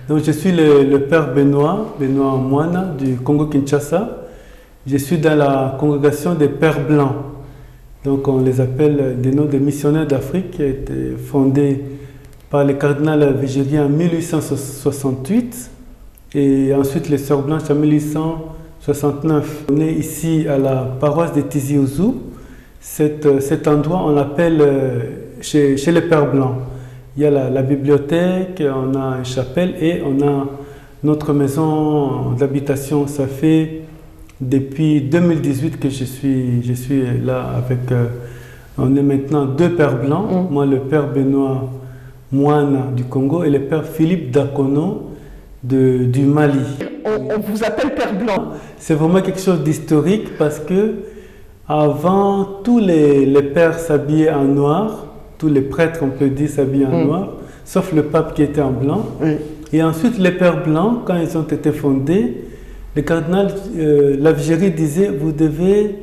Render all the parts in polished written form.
Donc je suis le père Benoît Moine du Congo-Kinshasa. Je suis dans la congrégation des Pères Blancs. Donc on les appelle des noms de missionnaires d'Afrique, qui a été fondé par le cardinal Vigérie en 1868 et ensuite les Sœurs Blanches en 1869. On est ici à la paroisse de Tizi Ouzou. Cet endroit, on l'appelle chez les Pères Blancs. Il y a la bibliothèque, on a une chapelle et on a notre maison d'habitation. Ça fait depuis 2018 que je suis là avec... on est maintenant 2 Pères Blancs. Moi, le Père Benoît Moine du Congo et le Père Philippe Dakono du Mali. On vous appelle Père Blanc. C'est vraiment quelque chose d'historique parce que avant, tous les pères s'habillaient en noir, tous les prêtres, on peut dire, s'habillaient en noir, sauf le pape qui était en blanc. Et ensuite, les Pères Blancs, quand ils ont été fondés, le cardinal Lavigérie disait, vous devez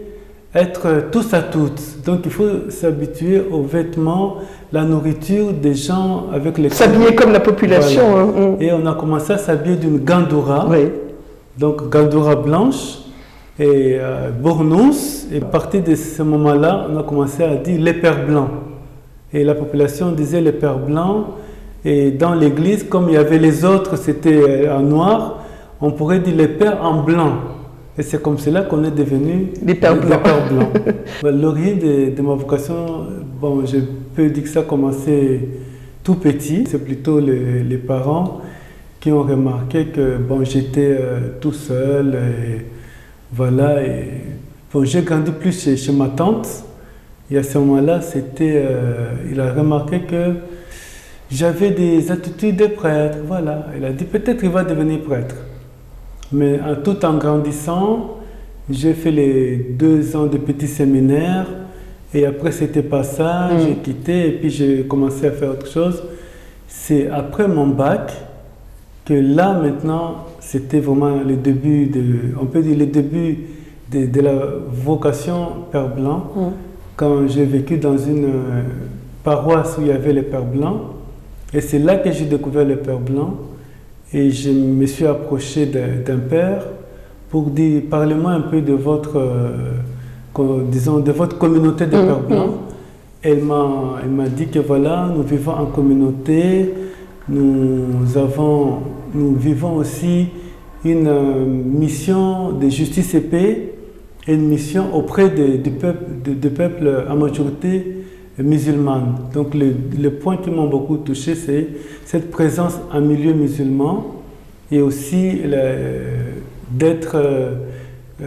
être tous à toutes. Donc, il faut s'habituer aux vêtements, la nourriture des gens avec les... S'habiller comme la population. Voilà. Et on a commencé à s'habiller d'une gandoura. Donc, gandoura blanche et bournous. Et à partir de ce moment-là, on a commencé à dire les Pères Blancs. Et la population disait les Pères Blancs. Et dans l'église, comme il y avait les autres, c'était en noir, on pourrait dire les Pères en blanc. Et c'est comme cela qu'on est devenu les Pères Blancs. L'origine de ma vocation, bon, je peux dire que ça a commencé tout petit. C'est plutôt les parents qui ont remarqué que bon, j'étais tout seul. Et voilà. Et, bon, j'ai grandi plus chez ma tante. Et à ce moment-là, il a remarqué que j'avais des attitudes de prêtre. Voilà. Il a dit peut-être il va devenir prêtre. Mais tout en grandissant, j'ai fait les 2 ans de petit séminaire. Et après, c'était pas ça. J'ai quitté et puis j'ai commencé à faire autre chose. C'est après mon bac que là, maintenant, c'était vraiment le début on peut dire le début de la vocation Père Blanc. Quand j'ai vécu dans une paroisse où il y avait les Pères Blancs. Et c'est là que j'ai découvert les Pères Blancs. Et je me suis approché d'un père pour dire, parlez-moi un peu de votre, disons, de votre communauté de Pères Blancs. Elle m'a dit que voilà, nous vivons en communauté, nous vivons aussi une mission de justice et paix et une mission auprès du peuple à majorité musulmane. Donc le point qui m'a beaucoup touché, c'est cette présence en milieu musulman et aussi d'être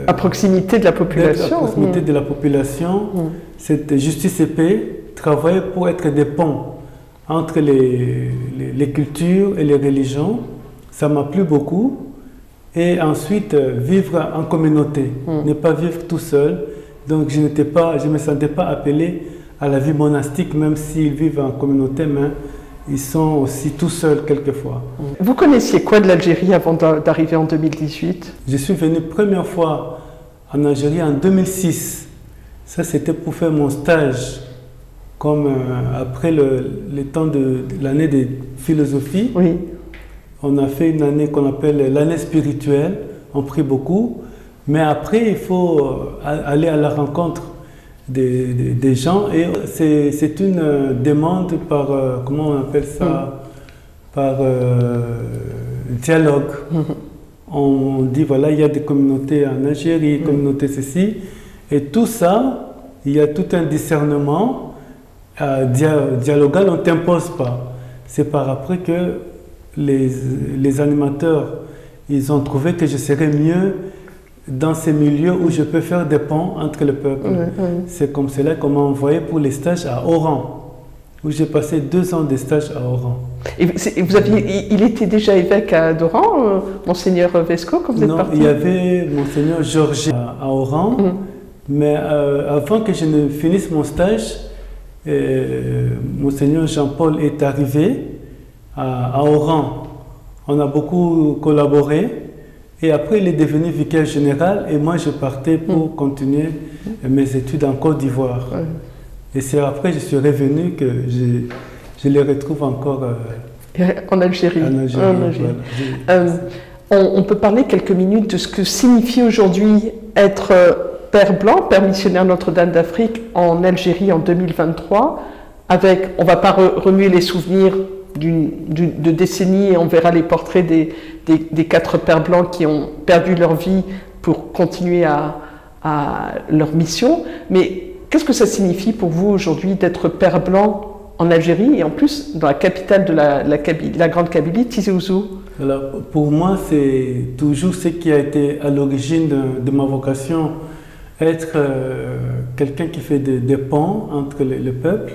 à proximité de la population. À proximité de la population, cette justice et paix, travailler pour être des ponts entre les cultures et les religions. Ça m'a plu beaucoup. Et ensuite, vivre en communauté, ne pas vivre tout seul. Donc je ne me sentais pas appelé à la vie monastique, même s'ils vivent en communauté, mais ils sont aussi tout seuls quelquefois. Vous connaissiez quoi de l'Algérie avant d'arriver en 2018? Je suis venu première fois en Algérie en 2006. Ça, c'était pour faire mon stage, comme après le temps de l'année de philosophie. On a fait une année qu'on appelle l'année spirituelle. On prie beaucoup, mais après, il faut aller à la rencontre des gens et c'est une demande par, comment on appelle ça, par dialogue. On dit voilà, il y a des communautés en Algérie, communautés ceci, et tout ça, il y a tout un discernement dialogal, on ne t'impose pas. C'est par après que les animateurs, ils ont trouvé que je serais mieux dans ces milieux où je peux faire des ponts entre le peuple. C'est comme cela qu'on m'a envoyé pour les stages à Oran, où j'ai passé 2 ans de stage à Oran. Et il était déjà évêque d'Oran, Monseigneur Vesco, quand vous êtes parti? Non, il y avait Monseigneur Georges à Oran, mais avant que je ne finisse mon stage, Monseigneur Jean-Paul est arrivé à Oran. On a beaucoup collaboré. Et après, il est devenu vicaire général et moi, je partais pour continuer mes études en Côte d'Ivoire. Et c'est après que je suis revenu que je les retrouve encore En Algérie. En Algérie, voilà. On peut parler quelques minutes de ce que signifie aujourd'hui être père blanc, père missionnaire Notre-Dame d'Afrique en Algérie en 2023, avec, on ne va pas remuer les souvenirs de décennies, et on verra les portraits des 4 pères blancs qui ont perdu leur vie pour continuer à leur mission. Mais qu'est-ce que ça signifie pour vous aujourd'hui d'être père blanc en Algérie et en plus dans la capitale de la Grande Kabylie, Tizi Ouzou? Alors, pour moi, c'est toujours ce qui a été à l'origine de ma vocation, être quelqu'un qui fait des ponts entre le peuple.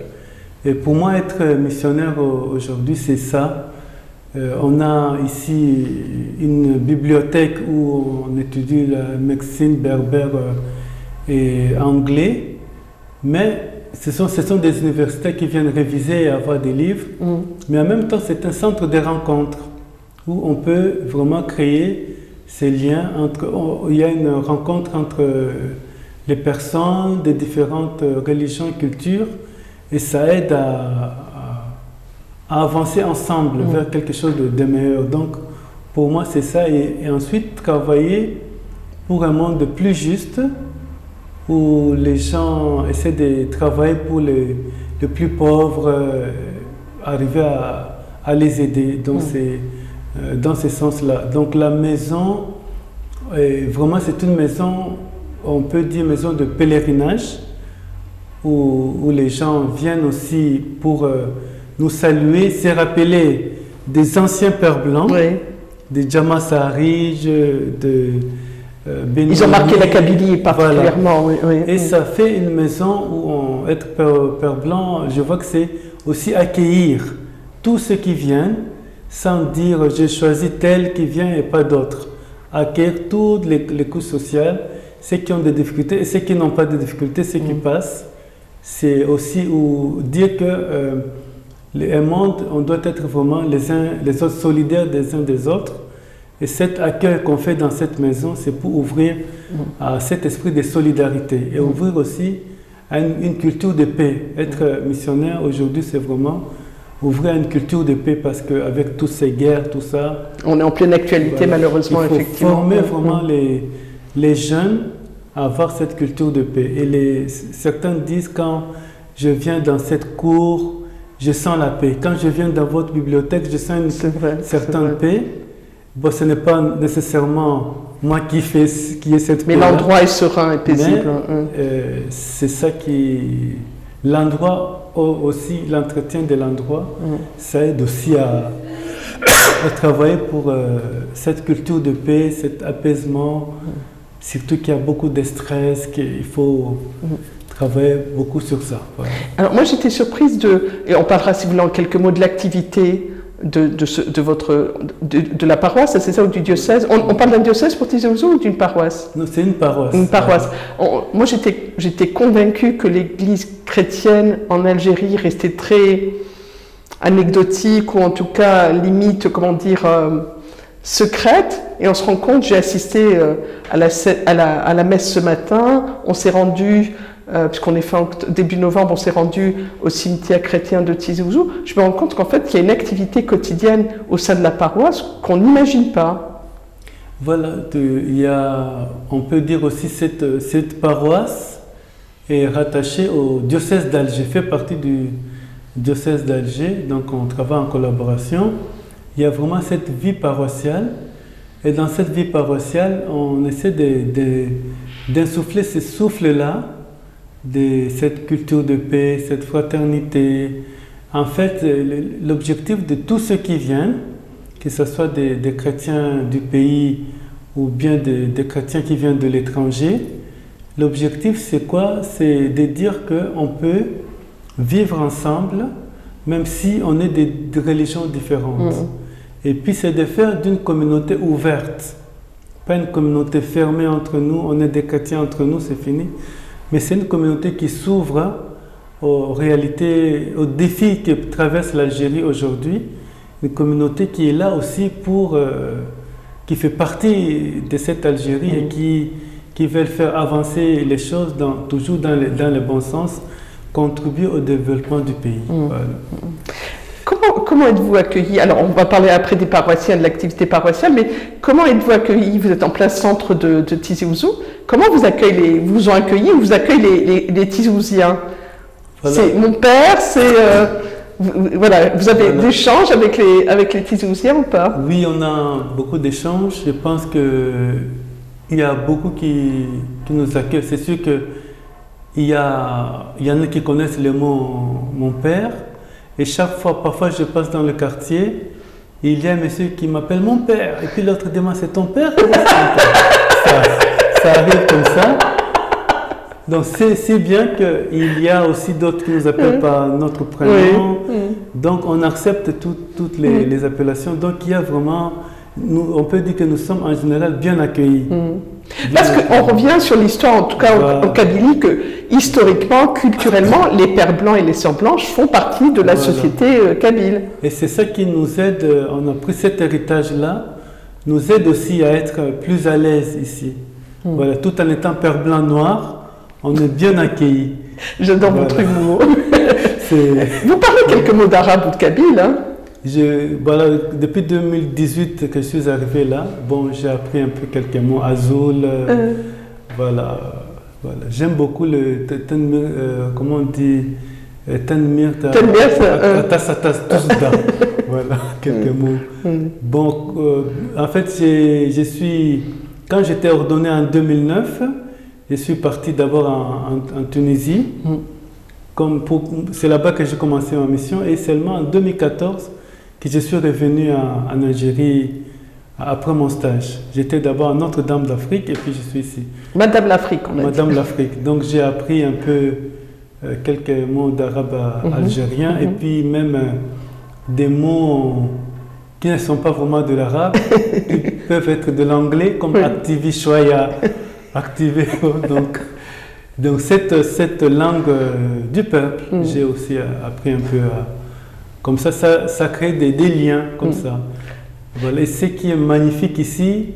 Et pour moi, être missionnaire aujourd'hui, c'est ça. On a ici une bibliothèque où on étudie la médecine berbère et anglais, mais ce sont des universités qui viennent réviser et avoir des livres, mais en même temps, c'est un centre de rencontres où on peut vraiment créer ces liens il y a une rencontre entre les personnes de différentes religions et cultures, et ça aide à avancer ensemble vers quelque chose de meilleur. Donc, pour moi, c'est ça. Et ensuite, travailler pour un monde plus juste, où les gens essaient de travailler pour les plus pauvres, arriver à les aider dans ce sens-là. Donc, la maison, vraiment, c'est une maison, on peut dire maison de pèlerinage, où les gens viennent aussi pour nous saluer, se rappeler des anciens pères blancs, des Djama Saharij, de ils ont marqué la Kabylie particulièrement. Voilà. Et ça fait une maison où être père blanc, je vois que c'est aussi accueillir tous ceux qui viennent, sans dire j'ai choisi tel qui vient et pas d'autres. Accueillir toutes les couches sociales, ceux qui ont des difficultés et ceux qui n'ont pas de difficultés, ceux qui passent. C'est aussi dire que un monde, on doit être vraiment les autres solidaires des uns des autres. Et cet accueil qu'on fait dans cette maison, c'est pour ouvrir à cet esprit de solidarité et ouvrir aussi à une culture de paix. Être missionnaire aujourd'hui, c'est vraiment ouvrir à une culture de paix parce qu'avec toutes ces guerres, tout ça... On est en pleine actualité, malheureusement, effectivement. Il faut former vraiment les jeunes à avoir cette culture de paix. Et certains disent quand je viens dans cette cour, je sens la paix. Quand je viens dans votre bibliothèque, je sens une certaine paix. Bon, ce n'est pas nécessairement moi qui ai cette paix. Mais l'endroit est serein et paisible. C'est ça qui... L'endroit aussi, l'entretien de l'endroit, ça aide aussi à travailler pour cette culture de paix, cet apaisement. Surtout qu'il y a beaucoup de stress, qu'il faut travailler beaucoup sur ça. Voilà. Alors moi j'étais surprise et on parlera si vous voulez en quelques mots de l'activité de la paroisse, c'est ça, ou du diocèse. On parle d'un diocèse pour Tizi Ouzou ou d'une paroisse? Non, c'est une paroisse. Une paroisse. Moi j'étais convaincue que l'église chrétienne en Algérie restait très anecdotique, ou en tout cas limite, comment dire, secrète, et on se rend compte, j'ai assisté à la messe ce matin, on s'est rendu, puisqu'on est début novembre, on s'est rendu au cimetière chrétien de Tizi Ouzou. Je me rends compte qu'en fait, il y a une activité quotidienne au sein de la paroisse qu'on n'imagine pas. Voilà, on peut dire aussi cette paroisse est rattachée au diocèse d'Alger, fait partie du diocèse d'Alger, donc on travaille en collaboration. Il y a vraiment cette vie paroissiale, et dans cette vie paroissiale, on essaie d'insuffler ce souffle-là, de cette culture de paix, cette fraternité. En fait, l'objectif de tous ceux qui viennent, que ce soit des chrétiens du pays ou bien des chrétiens qui viennent de l'étranger, l'objectif c'est quoi? C'est de dire qu'on peut vivre ensemble, même si on est de religions différentes. Et puis c'est de faire d'une communauté ouverte, pas une communauté fermée entre nous, on est des chrétiens entre nous, c'est fini. Mais c'est une communauté qui s'ouvre aux réalités, aux défis que traverse l'Algérie aujourd'hui. Une communauté qui est là aussi qui fait partie de cette Algérie et qui veut faire avancer les choses toujours dans le bon sens, contribuer au développement du pays. Voilà. Comment êtes-vous accueillis? Alors, on va parler après des paroissiens, de l'activité paroissiale, mais comment êtes-vous accueillis? Vous êtes en plein centre de Tizi Ouzou. Comment vous vous ont accueilli ou vous accueillent les Tizi Ouziens? Voilà. C'est mon père, voilà, vous avez des échanges avec les Tizi Ouziens ou pas? Oui, on a beaucoup d'échanges. Je pense qu'il y a beaucoup qui nous accueillent. C'est sûr qu'il y en a qui connaissent le mot mon père. Et chaque fois, parfois je passe dans le quartier, il y a un monsieur qui m'appelle mon père. Et puis l'autre demande, c'est ton père? Ça arrive comme ça. Donc c'est bien qu'il y a aussi d'autres qui nous appellent par notre prénom. Donc on accepte toutes les appellations. Donc il y a vraiment, on peut dire que nous sommes en général bien accueillis. Parce qu'on revient sur l'histoire, en tout cas en Kabylie, que historiquement, culturellement, les pères blancs et les sœurs blanches font partie de la société kabyle. Et c'est ça qui nous aide, on a pris cet héritage-là, nous aide aussi à être plus à l'aise ici. Voilà, tout en étant père blanc noir, on est bien accueillis. J'adore votre humour. Vous parlez quelques mots d'arabe ou de kabyle, hein? Voilà, depuis 2018 que je suis arrivé là, bon, j'ai appris un peu quelques mots, Azul, voilà. J'aime beaucoup le comment on dit, Tanmir, voilà, quelques mots. Bon, en fait, quand j'étais ordonné en 2009, je suis parti d'abord en Tunisie. C'est là-bas que j'ai commencé ma mission et seulement en 2014 que je suis revenu en Algérie après mon stage. J'étais d'abord à Notre-Dame d'Afrique et puis je suis ici. Madame l'Afrique, on a dit. Madame l'Afrique. Donc j'ai appris un peu quelques mots d'arabe algérien et puis même des mots qui ne sont pas vraiment de l'arabe, qui peuvent être de l'anglais comme activi choya, activé. Donc cette langue du peuple, j'ai aussi appris un peu comme ça crée des liens comme ça. Voilà. Et ce qui est magnifique ici,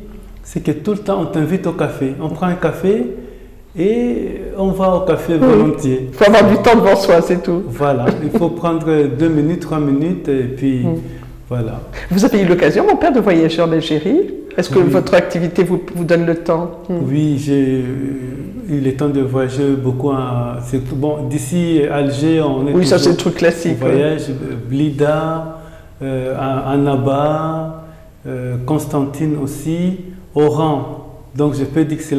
c'est que tout le temps on t'invite au café. On prend un café et on va au café volontiers. Il faut avoir du temps devant soi, c'est tout. Voilà, il faut prendre 2 minutes, 3 minutes et puis voilà. Vous avez eu l'occasion, mon père, de voyager en Algérie? Est-ce que votre activité vous donne le temps? Oui, j'ai eu le temps de voyager beaucoup. Bon, d'ici Alger, on est. Oui, ça c'est le truc classique. On voyage, Blida, Annaba, Constantine aussi, Oran. Donc je peux dire que c'est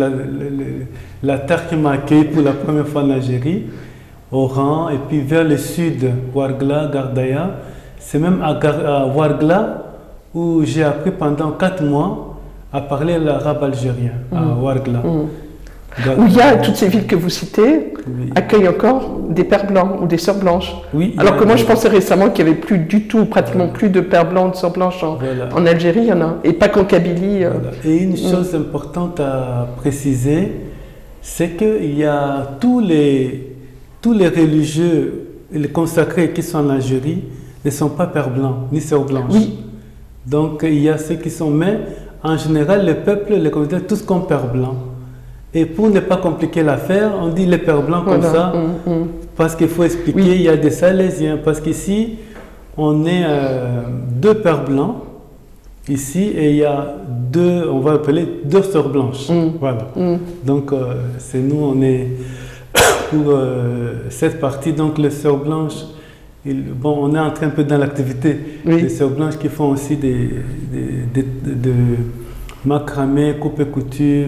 la terre qui m'a accueilli pour la première fois en Algérie. Oran, et puis vers le sud, Ouargla, Gardaya. C'est même à Ouargla où j'ai appris pendant 4 mois à parler l'arabe algérien, à Ouargla. Où il y a toutes ces villes que vous citez, accueillent encore des pères blancs ou des sœurs blanches. Oui, alors que moi je pensais récemment qu'il n'y avait plus du tout, pratiquement plus de pères blancs ou de sœurs blanches en Algérie, il y en a, et pas qu'en Kabylie. Et une chose importante à préciser, c'est qu'il y a tous les religieux, les consacrés qui sont en Algérie, ne sont pas pères blancs, ni sœurs blanches. Oui. Donc il y a ceux qui sont, mais en général le peuple les considère tous comme pères blancs. Et pour ne pas compliquer l'affaire, on dit les pères blancs comme ça, parce qu'il faut expliquer, il y a des Salésiens, parce qu'ici, on est 2 pères blancs, ici, et il y a 2, on va appeler 2 sœurs blanches. Voilà. Donc, c'est nous, on est pour cette partie, donc les sœurs blanches, bon, on est entré un peu dans l'activité, les sœurs blanches qui font aussi de macramé, coupe et couture,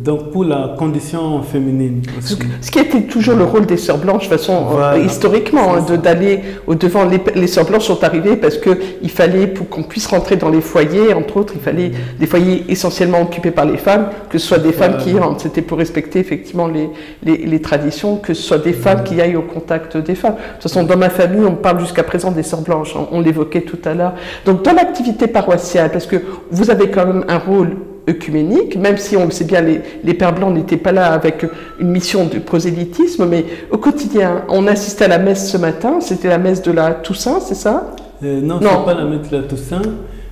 donc pour la condition féminine aussi. Ce qui était toujours le rôle des sœurs blanches, de façon historiquement, d'aller au-devant. Les sœurs blanches sont arrivées parce qu'il fallait, pour qu'on puisse rentrer dans les foyers, entre autres, il fallait des foyers essentiellement occupés par les femmes, que ce soit des femmes qui rentrent, c'était pour respecter effectivement les traditions, que ce soit des femmes qui aillent au contact des femmes. De toute façon, dans ma famille, on parle jusqu'à présent des sœurs blanches, on l'évoquait tout à l'heure. Donc dans l'activité paroissiale, parce que vous avez quand même un rôle œcuménique, même si on le sait bien, les pères blancs n'étaient pas là avec une mission de prosélytisme, mais au quotidien, on assistait à la messe ce matin, c'était la messe de la Toussaint, c'est ça? Non, c'est pas la messe de la Toussaint,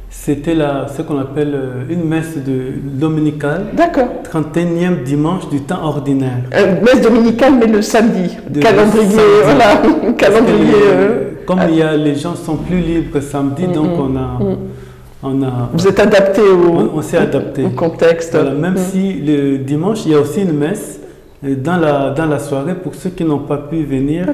c'était ce qu'on appelle une messe dominicale. D'accord. 31e dimanche du temps ordinaire. Messe dominicale, mais le samedi. Calendrier, voilà, calendrier. comme les gens sont plus libres samedi, donc on a... Vous êtes adapté on s'est adapté au contexte. Voilà, même si le dimanche, il y a aussi une messe dans la soirée pour ceux qui n'ont pas pu venir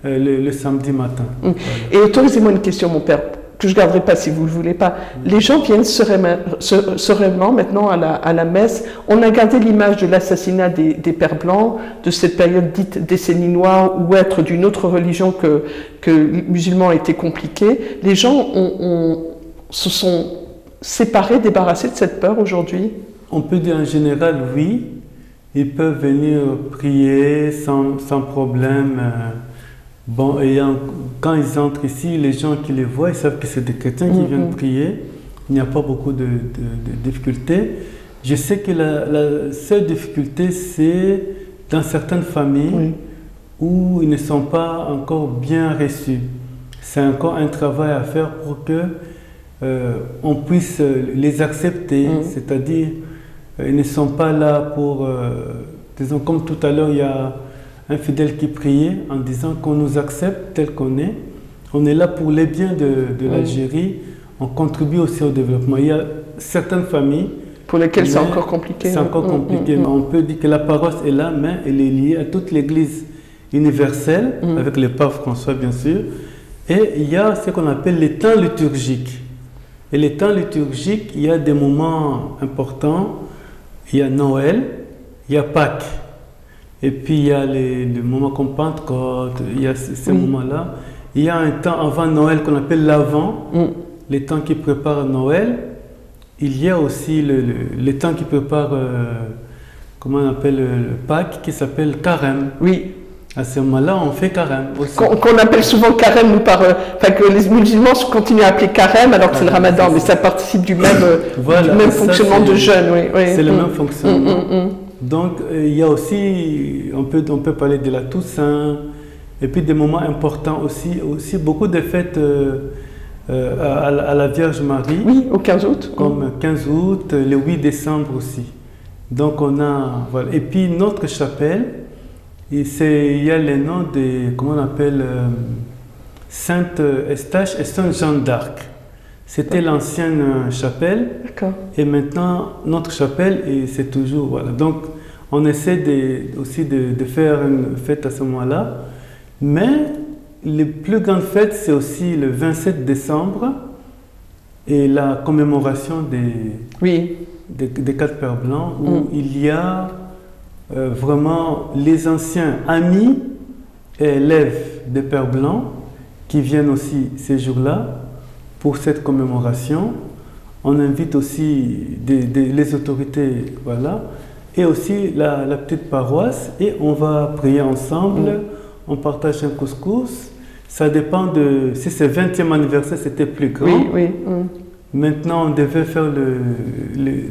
le samedi matin. Voilà. Et autorisez-moi une question, mon père, que je ne garderai pas si vous ne le voulez pas. Les gens viennent sereinement maintenant à la messe. On a gardé l'image de l'assassinat des Pères Blancs, de cette période dite décennie noire, où être d'une autre religion que musulman était compliqué. Les gens se sont séparés, débarrassés de cette peur aujourd'hui? On peut dire en général oui. Ils peuvent venir prier sans problème. Bon, quand ils entrent ici, les gens qui les voient, ils savent que c'est des chrétiens qui viennent prier. Il n'y a pas beaucoup de difficultés. Je sais que la seule difficulté, c'est dans certaines familles où ils ne sont pas encore bien reçus. C'est encore un travail à faire pour que on puisse les accepter, c'est-à-dire ils ne sont pas là pour, disons comme tout à l'heure, il y a un fidèle qui priait en disant qu'on nous accepte tel qu'on est. On est là pour les biens de l'Algérie, on contribue aussi au développement. Il y a certaines familles pour lesquelles c'est encore compliqué. C'est encore compliqué, mais on peut dire que la paroisse est là, mais elle est liée à toute l'Église universelle, avec le pape François bien sûr, et il y a ce qu'on appelle les temps liturgiques. Et les temps liturgiques, il y a des moments importants. Il y a Noël, il y a Pâques, et puis il y a le moment comme Pentecôte, il y a ces moments-là. Il y a un temps avant Noël qu'on appelle l'Avent, les temps qui préparent Noël. Il y a aussi les temps qui préparent, comment on appelle, Pâques, qui s'appelle Carême. Oui. À ce moment-là, on fait Carême aussi. Qu'on appelle souvent Carême, que les musulmans continuent à appeler Carême alors que c'est le Ramadan, mais ça participe du même, fonctionnement de jeûne. C'est le même fonctionnement. Donc, il y a aussi, on peut parler de la Toussaint, et puis des moments importants aussi beaucoup de fêtes à la Vierge Marie. Oui, au 15 août. Comme 15 août, le 8 décembre aussi. Donc, on a, voilà. Et puis, notre chapelle, il y a les noms de, comment on appelle, Sainte Eustache et Sainte Jeanne d'Arc. C'était l'ancienne chapelle. Et maintenant, notre chapelle, c'est toujours, voilà. Donc, on essaie aussi de faire une fête à ce moment-là. Mais les plus grandes fêtes, c'est aussi le 27 décembre et la commémoration des 4 Pères Blancs, où il y a vraiment les anciens amis et élèves des Pères Blancs qui viennent aussi ces jours-là pour cette commémoration. On invite aussi les autorités, voilà, et aussi la petite paroisse, et on va prier ensemble, on partage un couscous. Ça dépend de... Si c'est 20e anniversaire, c'était plus grand. Oui. Maintenant, on devait faire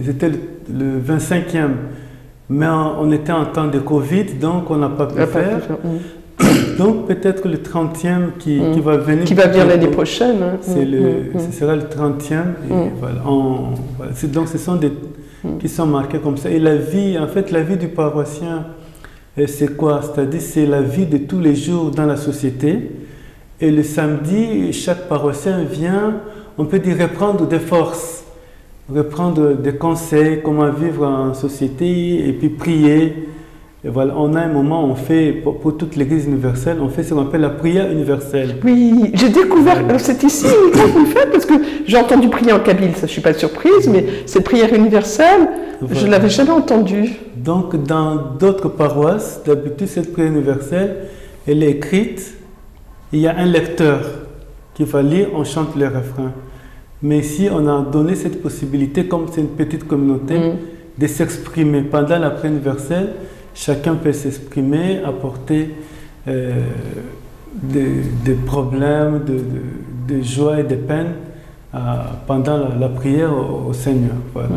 c'était le 25e. Mais on était en temps de Covid, donc on n'a pas pu faire. Donc peut-être le 30e qui va venir. Qui va venir l'année prochaine. Ce sera le 30e. Et voilà. Donc ce sont des qui sont marqués comme ça. Et la vie, en fait, la vie du paroissien, c'est quoi? C'est-à-dire c'est la vie de tous les jours dans la société. Et le samedi, chaque paroissien vient, on peut dire, reprendre des forces. Reprendre des conseils, comment vivre en société, et puis prier. Et voilà, on a un moment, on fait, pour toute l'Église universelle, on fait ce qu'on appelle la prière universelle. Oui, j'ai découvert, c'est ici quand vous le faites, parce que j'ai entendu prier en kabyle, ça je ne suis pas surprise, mais cette prière universelle, je ne l'avais jamais entendue. Donc dans d'autres paroisses, d'habitude cette prière universelle, elle est écrite, il y a un lecteur qui va lire, on chante les refrains. Mais ici, on a donné cette possibilité, comme c'est une petite communauté, de s'exprimer. Pendant la prière universelle, chacun peut s'exprimer, apporter des problèmes, de joie et de peine pendant la prière au Seigneur. Voilà.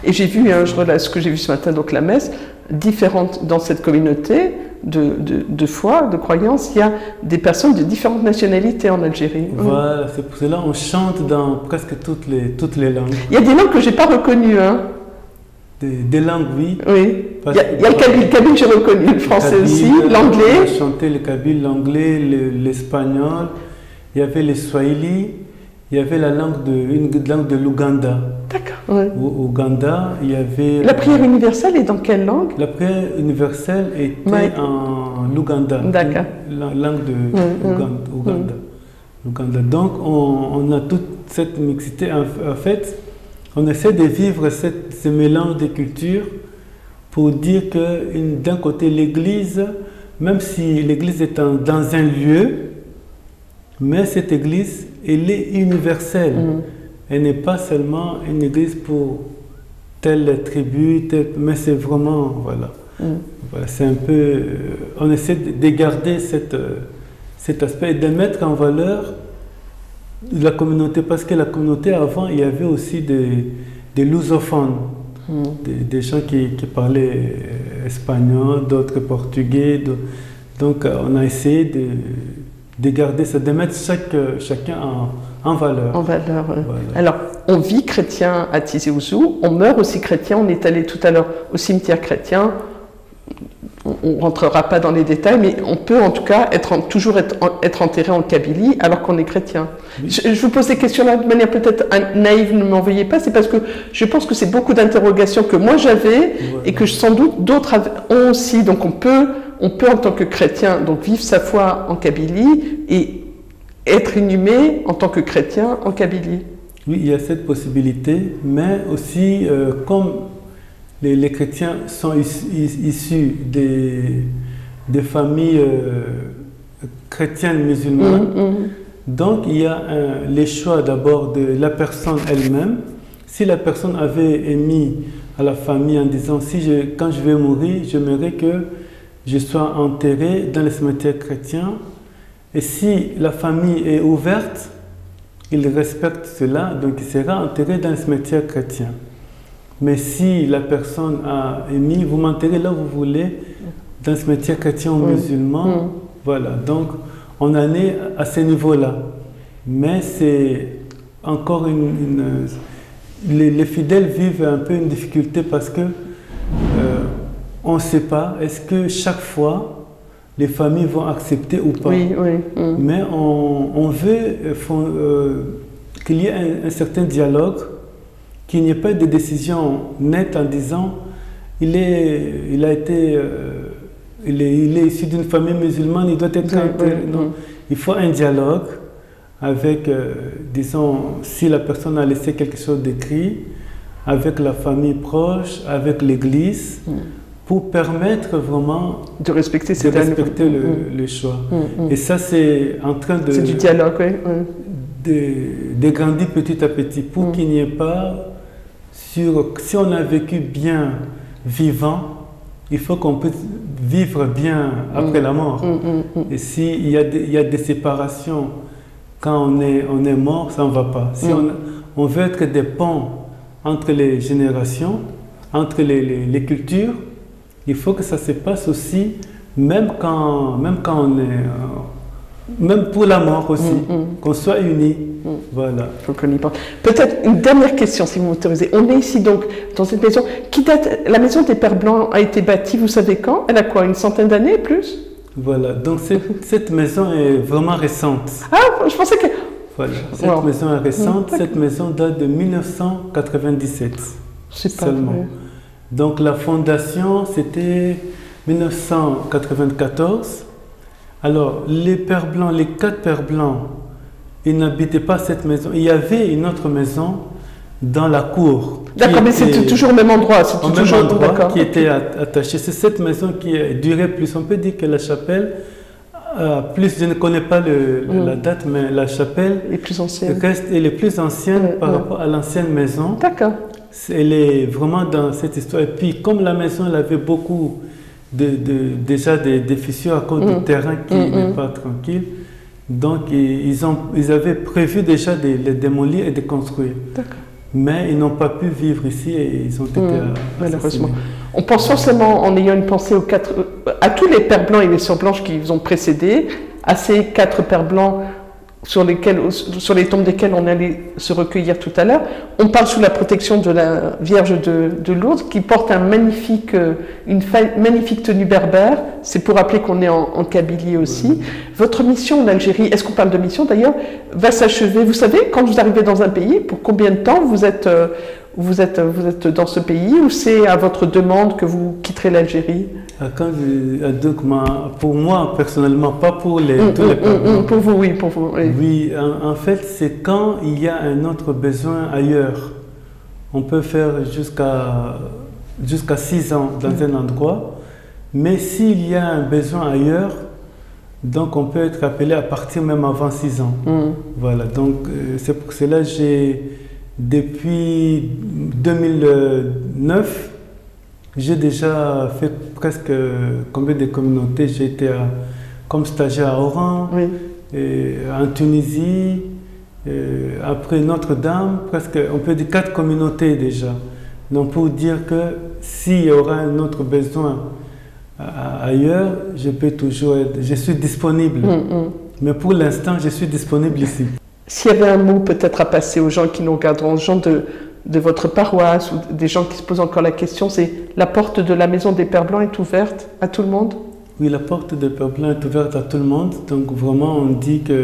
Et j'ai vu, je relate ce que j'ai vu ce matin, donc la messe, différente dans cette communauté de foi, de croyance, il y a des personnes de différentes nationalités en Algérie. Voilà, c'est pour cela qu'on chante dans presque toutes les langues. Il y a des langues que je n'ai pas reconnues. Des langues, oui. Oui. Il y a le kabyle, j'ai reconnu, le français aussi, l'anglais. On a chanté le kabyle, l'anglais, l'espagnol. il y avait les Swahili, il y avait une langue de l'Ouganda. D'accord. Ouais. Au Ouganda, il y avait... La prière universelle est dans quelle langue? La prière universelle était en Ouganda. D'accord. La langue de Ouganda. Donc, on a toute cette mixité. En fait, on essaie de vivre ce mélange de cultures pour dire que d'un côté, l'Église, même si l'Église est dans un lieu, mais cette Église, elle est universelle. Elle n'est pas seulement une Église pour telle tribu, mais c'est vraiment, voilà. Voilà, c'est un peu, on essaie de garder cet aspect et de mettre en valeur la communauté, parce que la communauté avant, il y avait aussi des lusophones, des gens qui parlaient espagnol, d'autres portugais. Donc on a essayé de garder ça, de mettre chacun en valeur. En valeur. Voilà. Alors, on vit chrétien à Tizi Ouzou, on meurt aussi chrétien. On est allé tout à l'heure au cimetière chrétien. On ne rentrera pas dans les détails, mais on peut en tout cas toujours être enterré en Kabylie alors qu'on est chrétien. Oui. Je vous pose ces questions-là de manière peut-être naïve, ne m'en veuillez pas, c'est parce que je pense que c'est beaucoup d'interrogations que moi j'avais et que sans doute d'autres ont aussi. Donc on peut en tant que chrétien donc vivre sa foi en Kabylie et être inhumé en tant que chrétien en Kabylie. Oui, il y a cette possibilité, mais aussi comme les chrétiens sont issus des familles chrétiennes musulmanes. Donc il y a les choix d'abord de la personne elle-même. Si la personne avait émis à la famille en disant quand je vais mourir, j'aimerais que je sois enterré dans le cimetière chrétien. Et si la famille est ouverte, il respecte cela, donc il sera enterré dans le cimetière chrétien. Mais si la personne a émis, vous m'enterrez là où vous voulez, dans ce métier chrétien ou musulman, voilà. Donc, on en est à ce niveau-là. Mais c'est encore les fidèles vivent un peu une difficulté parce que on ne sait pas, est-ce que chaque fois, les familles vont accepter ou pas. Mais on veut qu'il y ait un certain dialogue, qu'il n'y ait pas de décision nette en disant il est issu d'une famille musulmane, il doit être non. Il faut un dialogue avec, disons, si la personne a laissé quelque chose d'écrit, avec la famille proche, avec l'Église, pour permettre vraiment de respecter le choix. Et ça, c'est en train de... C'est du dialogue, de grandir petit à petit, pour qu'il n'y ait pas... Si on a vécu bien vivant, il faut qu'on puisse vivre bien après la mort. Et s'il y a des séparations quand on est mort, ça ne va pas. Si on veut être des ponts entre les générations, entre les cultures, il faut que ça se passe aussi, même quand on est... même pour la mort aussi, qu'on soit unis. Voilà. Faut qu'on y pense. Peut-être une dernière question, si vous m'autorisez. On est ici donc dans cette maison qui date. La maison des Pères Blancs a été bâtie, vous savez quand? Elle a quoi, une centaine d'années, plus? Voilà. Donc cette maison est vraiment récente. Ah, je pensais que. Voilà. Cette maison est récente. Cette maison date de 1997. C'est pas seulement. vrai. Donc la fondation, c'était 1994. Alors les Pères Blancs, les 4 Pères Blancs, ils n'habitaient pas cette maison. Il y avait une autre maison dans la cour. D'accord, mais c'était toujours au même endroit. Au même endroit qui était attaché. C'est cette maison qui a duré plus. On peut dire que la chapelle, plus, je ne connais pas la date, mais la chapelle est plus ancienne. Elle est plus ancienne par rapport à l'ancienne maison. D'accord. Elle est vraiment dans cette histoire. Et puis, comme la maison, elle avait beaucoup déjà des fissures à cause du terrain qui n'est pas tranquille, donc ils avaient prévu déjà de les démolir et de construire. Mais ils n'ont pas pu vivre ici et ils ont été malheureusement. On pense forcément, en ayant une pensée à tous les Pères Blancs et les Sœurs Blanches qui vous ont précédé, à ces 4 Pères Blancs sur les tombes desquelles on allait se recueillir tout à l'heure, on parle sous la protection de la Vierge de Lourdes qui porte une magnifique tenue berbère. C'est pour rappeler qu'on est en Kabylie aussi. Oui. Votre mission en Algérie, est-ce qu'on parle de mission d'ailleurs, va s'achever. Vous savez, quand vous arrivez dans un pays, pour combien de temps vous êtes dans ce pays, ou c'est à votre demande que vous quitterez l'Algérie? Pour moi, personnellement, pas pour tous les parents. Pour vous, oui, pour vous. Oui, oui, en fait, c'est quand il y a un autre besoin ailleurs. On peut faire jusqu'à 6 ans dans un endroit, mais s'il y a un besoin ailleurs, donc on peut être appelé à partir même avant 6 ans. Voilà, donc c'est pour cela que depuis 2009, j'ai déjà fait presque combien de communautés. J'ai été comme stagiaire à Oran, oui. En Tunisie, après Notre-Dame, presque, on peut dire 4 communautés déjà. Donc pour dire que s'il y aura un autre besoin ailleurs, je peux toujours je suis disponible. Mais pour l'instant, je suis disponible ici. S'il y avait un mot peut-être à passer aux gens qui nous regarderont, aux gens de votre paroisse ou des gens qui se posent encore la question, c'est la porte de la Maison des Pères Blancs est ouverte à tout le monde? Oui, la porte des Pères Blancs est ouverte à tout le monde. Donc vraiment, on dit que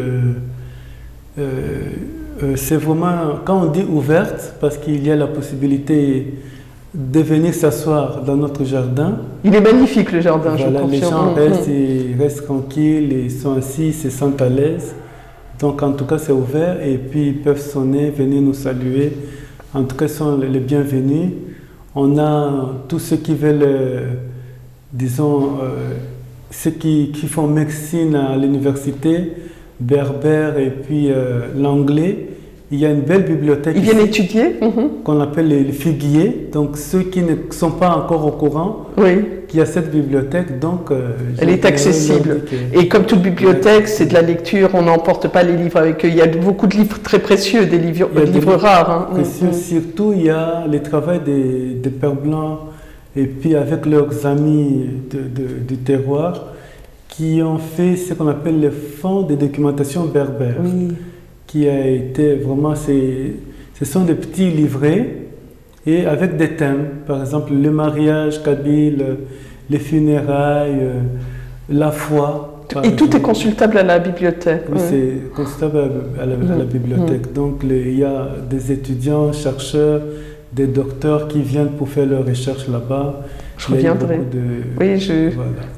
c'est vraiment, quand on dit ouverte, parce qu'il y a la possibilité de venir s'asseoir dans notre jardin. Il est magnifique le jardin, voilà, je confirme. Les gens restent tranquilles, ils sont assis, ils se sentent à l'aise. Donc en tout cas, c'est ouvert et puis ils peuvent sonner, venir nous saluer. En tout cas, ils sont les bienvenus. On a tous ceux qui veulent, disons, ceux qui font médecine à l'université, berbère et puis l'anglais. Il y a une belle bibliothèque. Ils viennent étudier qu'on appelle les figuiers. Donc ceux qui ne sont pas encore au courant qu'il y a cette bibliothèque, donc elle est accessible. Et comme toute bibliothèque, c'est de la lecture. On n'emporte pas les livres avec eux. Il y a beaucoup de livres très précieux, des livres rares. Précieux. Surtout, il y a le travail des Pères Blancs et puis avec leurs amis du terroir qui ont fait ce qu'on appelle le fonds de documentation berbère. Oui. Qui a été vraiment, ce sont des petits livrets et avec des thèmes, par exemple le mariage kabyle, les funérailles, la foi. Et tout est consultable à la bibliothèque. Oui, c'est consultable à la bibliothèque. Donc il y a des étudiants, chercheurs, des docteurs qui viennent pour faire leurs recherches là-bas. Je reviendrai. Oui, je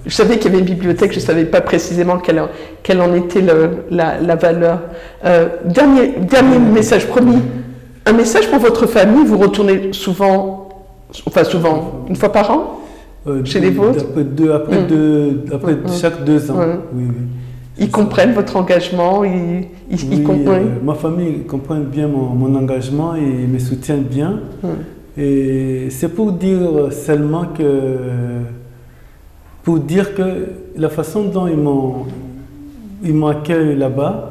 savais qu'il y avait une bibliothèque, je ne savais pas précisément quelle en était la valeur. Dernier message promis. Un message pour votre famille, vous retournez souvent, une fois par an chez les vôtres? Après chaque 2 ans. Oui, oui. Ils comprennent votre engagement, ils comprennent. Ma famille comprend bien mon engagement et me soutiennent bien. Et c'est pour dire seulement que la façon dont ils m'accueillent là-bas,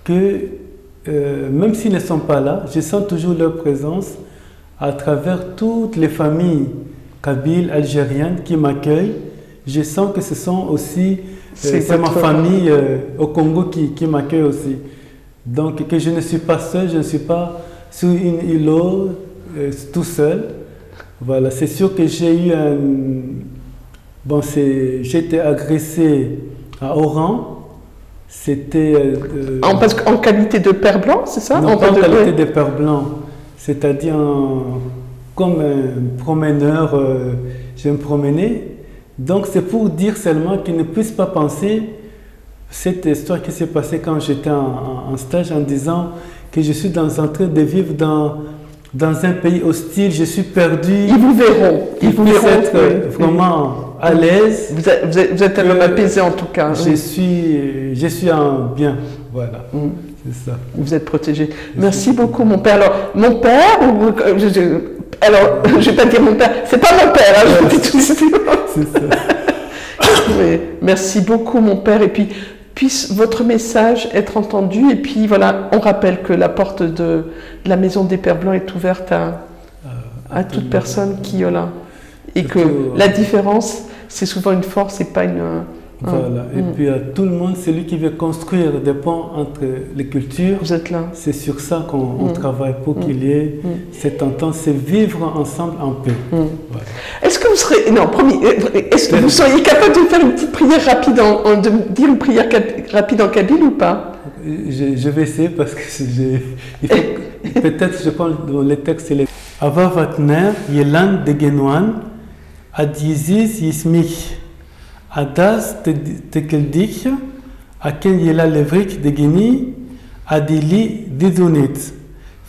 que même s'ils ne sont pas là, je sens toujours leur présence à travers toutes les familles kabyles, algériennes qui m'accueillent. Je sens que ce sont aussi, c'est ma famille au Congo qui m'accueille aussi. Donc que je ne suis pas seul, je ne suis pas sur une îlot, tout seul. Voilà, c'est sûr que j'ai eu j'ai été agressé à Oran. C'était... en qualité de père blanc, c'est ça? Non, pas en qualité de père blanc. C'est-à-dire comme un promeneur, je me promenais. Donc c'est pour dire seulement qu'ils ne puissent pas penser cette histoire qui s'est passée quand j'étais en stage en disant que je suis en train de vivre dans un pays hostile, je suis perdu. Ils vous verront. Ils vous verront être vraiment à l'aise. Vous êtes un homme apaisé en tout cas. Je suis en bien. Voilà. C'est ça. Vous êtes protégé. Merci beaucoup, mon père. Alors, mon père, alors, je ne vais pas dire mon père, c'est pas mon père, hein, je vous dis tout de suite. C'est ça. Mais, merci beaucoup, mon père. Et puis, puisse votre message être entendu. Et puis voilà, on rappelle que la porte de la Maison des Pères Blancs est ouverte à toute personne qui est là. Et que la différence, c'est souvent une force et pas une Voilà. Et puis tout le monde, celui qui veut construire des ponts entre les cultures, vous êtes là. C'est sur ça qu'on travaille pour qu'il y ait cette entente, c'est vivre ensemble en paix. Voilà. Est-ce que vous serez, non, promis, est-ce que vous seriez capable de faire une petite prière rapide, de dire une prière rapide en kabyle ou pas? Je vais essayer parce que peut-être je pense dans les textes, c'est les Ava Vatner, Yelan de Genouan, Adiziz Yismich, Adas Tekeldik, Aken Yela Levrik de Geni, Adili Dizonit,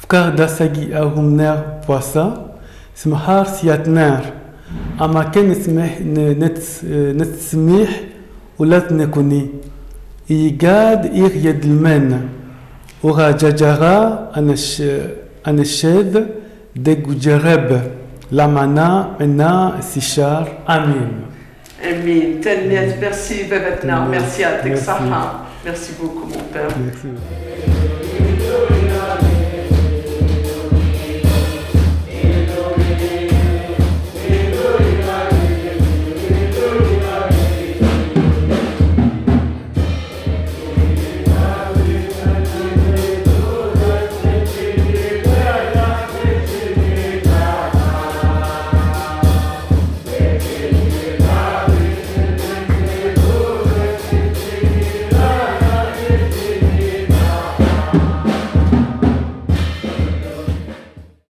Fkar Dasagi Ahumner Poissa, Smahar Siatner, Amaken Netsmih, Ulat Nekuni, Igad Ir Yedlmen, Ora Jajara Aneshed, de Gujareb, Lamana, Mena, Sishar, Amin. Amin. Merci, Bevetna. Merci à Texaha. Merci beaucoup, mon père. Merci.